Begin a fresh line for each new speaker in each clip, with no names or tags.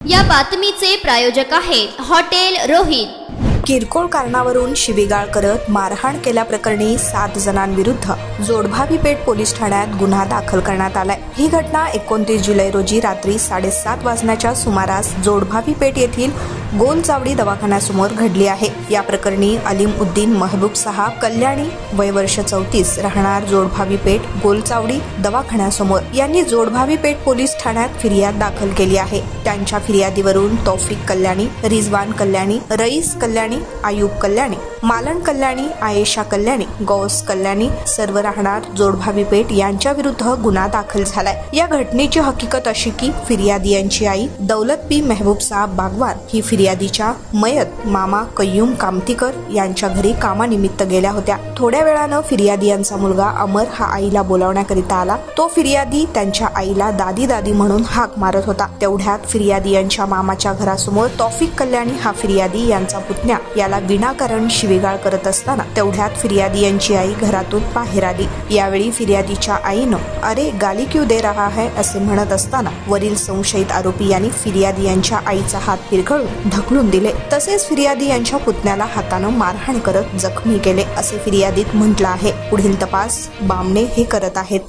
या बातमीचे प्रायोजक आहेत हॉटेल रोहित।
किरकोळ कारणावरून शिवीगाळ करत मारहाण केल्याप्रकरणी 7 जणांविरुद्ध जोडभावी पेठ पोलीस ठाण्यात गुन्हा दाखल करण्यात आलाय। ही घटना 29 जुलै रोजी रात्री 7:30 वाजण्याच्या सुमारास जोडभावी पेठ येथील गोलचावडी दवाखान्यासमोर घडली आहे। या प्रकरणी अलीम उद्दीन महबूब साहब कल्याणी वय वर्ष 34 राहणार जोडभावी पेठ गोलचावडी दवाखान्यासमोर यांनी जोडभावी पेठ पोलीस ठाण्यात फिर्याद दाखल केली आहे। त्यांच्या फिर्यादीवरून तौफिक कल्याणी, रिजवान कल्याणी, रईस कल्याणी, आयुब कल्याणी, मालन कल्याणी, आयेशा कल्याणी, गौस कल्याणी सर्व राहणार जोडभावी पेठ यांच्या विरुद्ध गुन्हा दाखल झालाय। या घटनेची हकीकत अशी की फिर्यादी यांची आई दौलत बी महबूब साहब बागवान ही फिर्यादीच्या मयत मामा कय्यूम कामतीकर यांच्या घरी कामानिमित्त गेल्या होत्या। थोड्या वेळानं फिर्यादी यांचा मुलगा अमर हा आईला बोलावण्याकरिता आला। तो फिर्यादी त्यांच्या आईला दादी दादी म्हणून हाक मारत होता। तेवढ्यात फिर्यादी यांच्या मामाच्या घरासमोर तौफिक कल्याणी हा फिर्यादी यांचा पुतण्या याला विनाकारण शिवीगाळ करत असताना तेवढ्यात फिर्यादी यांची आई घरातून बाहेर आली। यावेळी फिर्यादीच्या आईनं अरे गाली क्यों दे रहा है असे म्हणत असताना वरील संशयित आरोपी यांनी फिर्यादी यांच्या आईचा हात पिरघळून ढकलून दिले। तसेच फिर्यादी यांच्या पुतण्याला हातानं मारहाण करत जखमी केले असे फिर्यादीत म्हटलं आहे। पुढील तपास बामणे हे करत आहेत।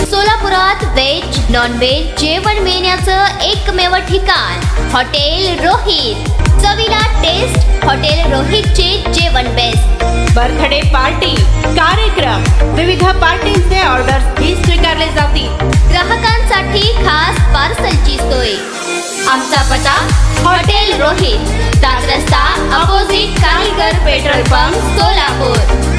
सोलापुरात वेज नॉन वेज जेवण मिळण्याचं एकमेव ठिकाण हॉटेल रोहित। चवीला टेस्ट हॉटेल रोहितचे जेवण बेस्ट।
बर्थडे पार्टी, कार्यक्रम, विविध पार्टींचे ऑर्डर्स ही स्वीकारले जातील।
ग्राहकांसाठी खास पार्सलची सोय। आमचा पत्ता हॉटेल रोहित, दादरस्ता अपोजिट कारीगर पेट्रोल पंप, सोलापूर।